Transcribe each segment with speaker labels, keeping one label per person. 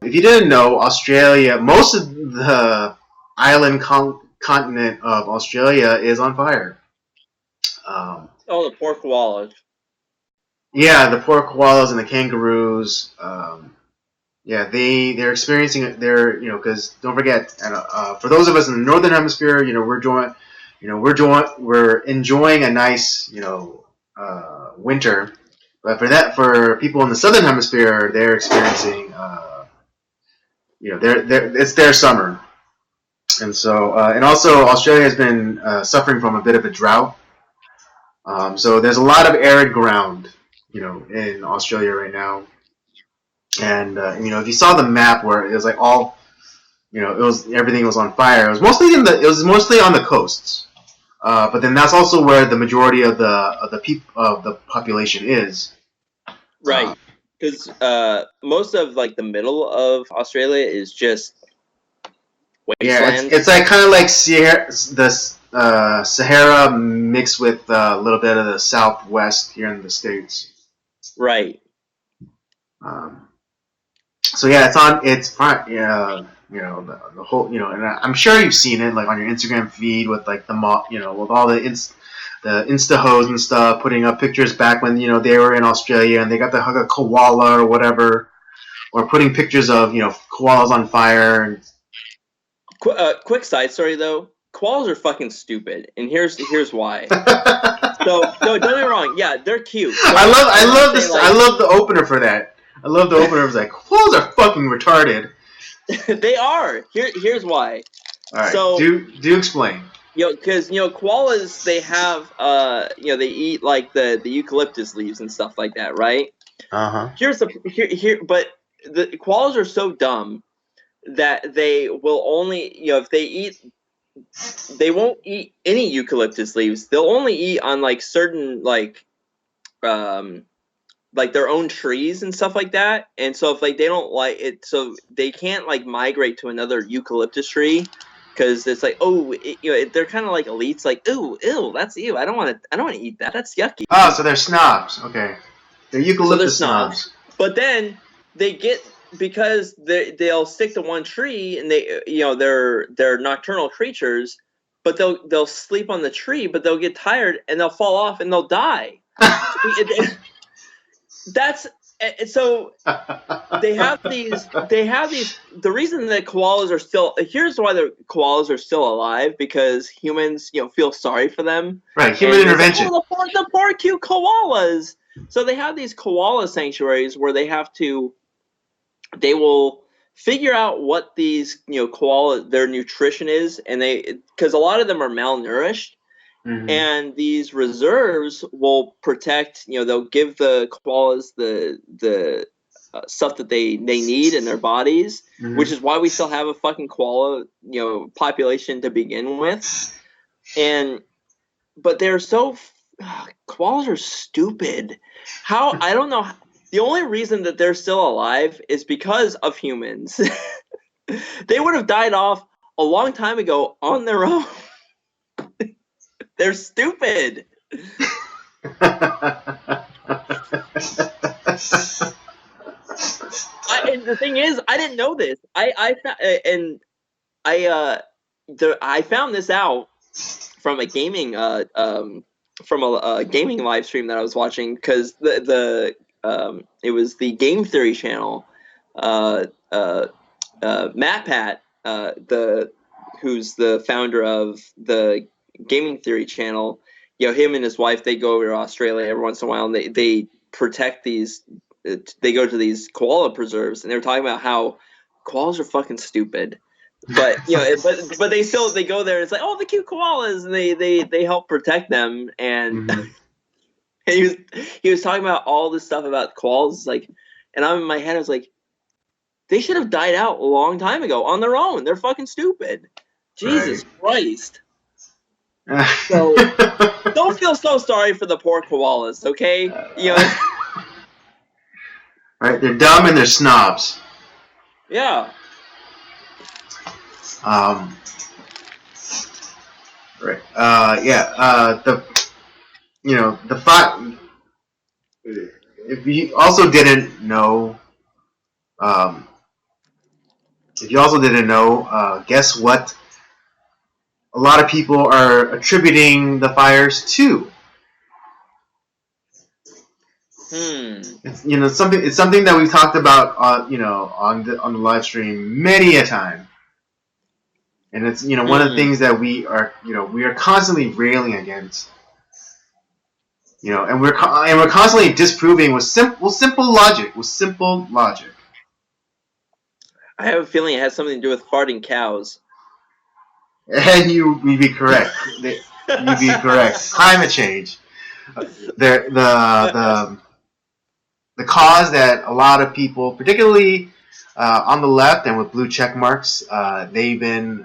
Speaker 1: If you didn't know, Australia, most of the island continent of Australia is on fire.
Speaker 2: The poor koalas.
Speaker 1: Yeah, the poor koalas and the kangaroos. Yeah, they're experiencing it. Because don't forget, for those of us in the northern hemisphere, we're enjoying a nice, winter. But for people in the southern hemisphere, they're experiencing, it's their summer. And so, and also Australia has been suffering from a bit of a drought. So there's a lot of arid ground, in Australia right now. And if you saw the map where it was like all, everything was on fire. It was mostly on the coasts. But then that's also where the majority of the population is.
Speaker 2: Right. Because most of the middle of Australia is just wasteland.
Speaker 1: Yeah, it's like kind of like Sahara mixed with a little bit of the Southwest here in the States.
Speaker 2: Right.
Speaker 1: So yeah, it's fine. Yeah, the whole, and I'm sure you've seen it on your Instagram feed with with all the Insta hoes and stuff putting up pictures back when they were in Australia and they got to hug a koala or whatever, or putting pictures of koalas on fire. And
Speaker 2: quick side story though, koalas are fucking stupid, and here's why. So no, don't get me wrong. Yeah, they're cute.
Speaker 1: I love this. I love the opener for that. I love the opener. It was like, koalas are fucking retarded.
Speaker 2: They are. Here's why.
Speaker 1: All right. So do explain.
Speaker 2: Because koalas, they have they eat the eucalyptus leaves and stuff like that, right?
Speaker 1: Uh-huh.
Speaker 2: But the koalas are so dumb that they will only if they eat, they won't eat any eucalyptus leaves. They'll only eat on certain their own trees and stuff like that. And so if they don't like it, so they can't migrate to another eucalyptus tree. Because it's they're kind of like elites, ew, that's ew. I don't want to eat that. That's yucky.
Speaker 1: Oh, so they're snobs. Okay, they're eucalyptus snobs.
Speaker 2: But then they get, because they'll stick to one tree, and they're nocturnal creatures, but they'll sleep on the tree, but they'll get tired and they'll fall off and they'll die. That's. So they have these. The reason that koalas are still, here's why the koalas are still alive, because humans, feel sorry for them.
Speaker 1: Right, human intervention.
Speaker 2: The poor cute koalas. So they have these koala sanctuaries where they will figure out what these koala, their nutrition is, and because a lot of them are malnourished. Mm-hmm. And these reserves will protect, they'll give the koalas the stuff that they need in their bodies, mm-hmm. which is why we still have a fucking koala, population to begin with. But they're koalas are stupid. I don't know. The only reason that they're still alive is because of humans. They would have died off a long time ago on their own. They're stupid. And the thing is, I didn't know this. I found this out from a gaming gaming live stream that I was watching, because it was the Game Theory channel. MatPat, who's the founder of the Gaming Theory channel, him and his wife, they go over to Australia every once in a while, and they protect these. They go to these koala preserves, and they're talking about how koalas are fucking stupid, but but they go there. And it's the cute koalas, and they help protect them. And, mm-hmm. and he was talking about all this stuff about koalas, and I'm in my head, I was like, they should have died out a long time ago on their own. They're fucking stupid. Jesus Christ. So don't feel so sorry for the poor koalas, okay?
Speaker 1: Right, they're dumb and they're snobs.
Speaker 2: Yeah.
Speaker 1: Right. Yeah. The if you also didn't know, um, guess what? A lot of people are attributing the fires to. It's something. It's something that we've talked about, on the live stream many a time, and it's one of the things that we are constantly railing against. And we're constantly disproving with simple logic.
Speaker 2: I have a feeling it has something to do with farting cows.
Speaker 1: And you'd be correct. You'd be correct. Climate change. The cause that a lot of people, particularly on the left and with blue check marks, they've been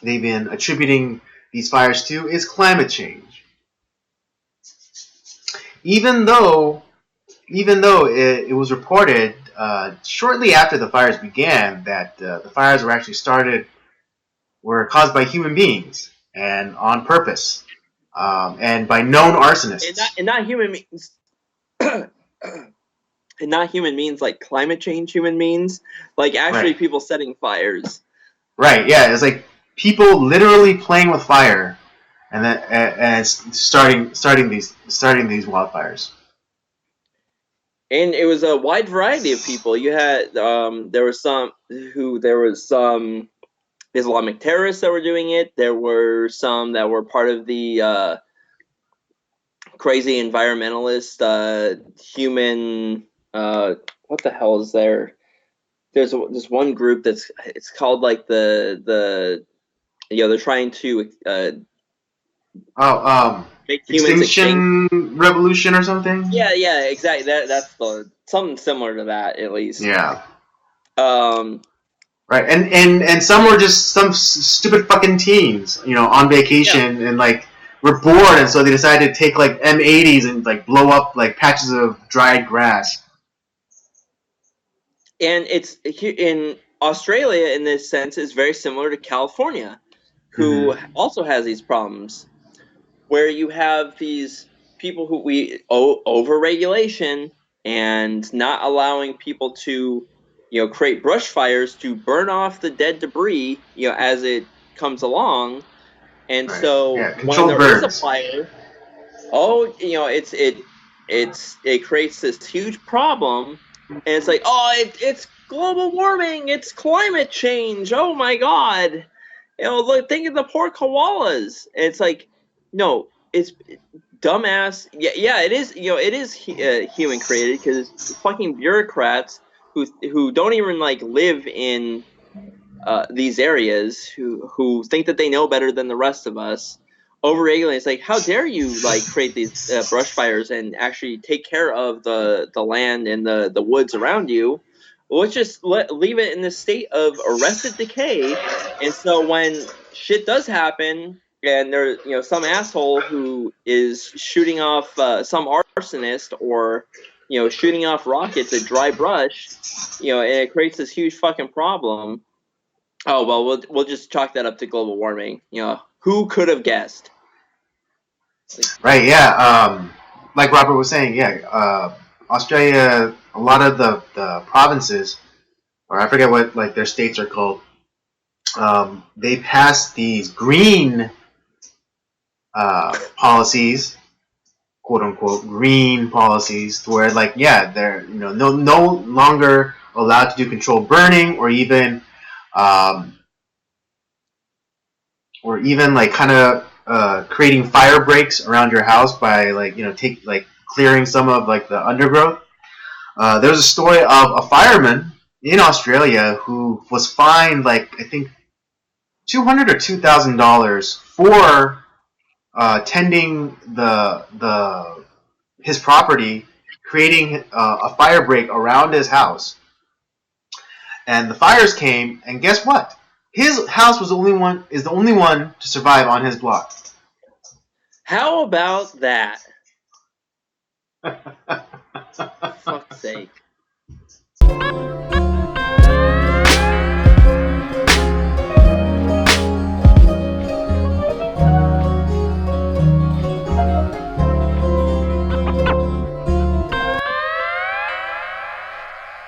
Speaker 1: attributing these fires to is climate change. Even though it was reported shortly after the fires began that the fires were caused by human beings and on purpose, and by known arsonists.
Speaker 2: And not human beings. And not human means like climate change human means, like actually
Speaker 1: Right.
Speaker 2: people setting fires.
Speaker 1: Right, yeah, it's like people literally playing with fire and starting these wildfires.
Speaker 2: And it was a wide variety of people. You had there was some Islamic terrorists that were doing it. There were some that were part of the crazy environmentalist human what the hell is there? There's this one group it's called like they're trying to make humans
Speaker 1: Extinction Revolution or something.
Speaker 2: Yeah, exactly. That's something similar to that at least.
Speaker 1: Yeah.
Speaker 2: Um,
Speaker 1: Right, and some were just some stupid fucking teens, on vacation, and like were bored, and so they decided to take like M80s and like blow up like patches of dried grass.
Speaker 2: and it's in Australia in this sense is very similar to California, who also has these problems, where you have these people who we over regulation and not allowing people to create brush fires to burn off the dead debris as it comes along, and
Speaker 1: Right.
Speaker 2: so when there is a fire, it creates this huge problem, and it's like, it's global warming, it's climate change, oh my god, look, think of the poor koalas. And it's like, no, it's dumbass. Yeah, it is. It is human created, because fucking bureaucrats who don't even like live in these areas, who think that they know better than the rest of us, overregulating. It's like, how dare you like create these brush fires and actually take care of the land and the woods around you? Well, let's just leave it in this state of arrested decay. And so when shit does happen, and there's some asshole who is shooting off some arsonist, or shooting off rockets at dry brush, and it creates this huge fucking problem. Oh well, we'll just chalk that up to global warming. Who could have guessed?
Speaker 1: Right. Yeah. Like Robert was saying. Yeah. Australia. A lot of the provinces, or I forget what like their states are called. They passed these green policies, quote unquote green policies, to where like they're no longer allowed to do controlled burning, or even like kind of creating fire breaks around your house by like clearing some of like the undergrowth. There's a story of a fireman in Australia who was fined like I think $200 or $2,000 for tending his property, creating a fire break around his house. And the fires came, and guess what? His house is the only one to survive on his block.
Speaker 2: How about that? Fuck's sake.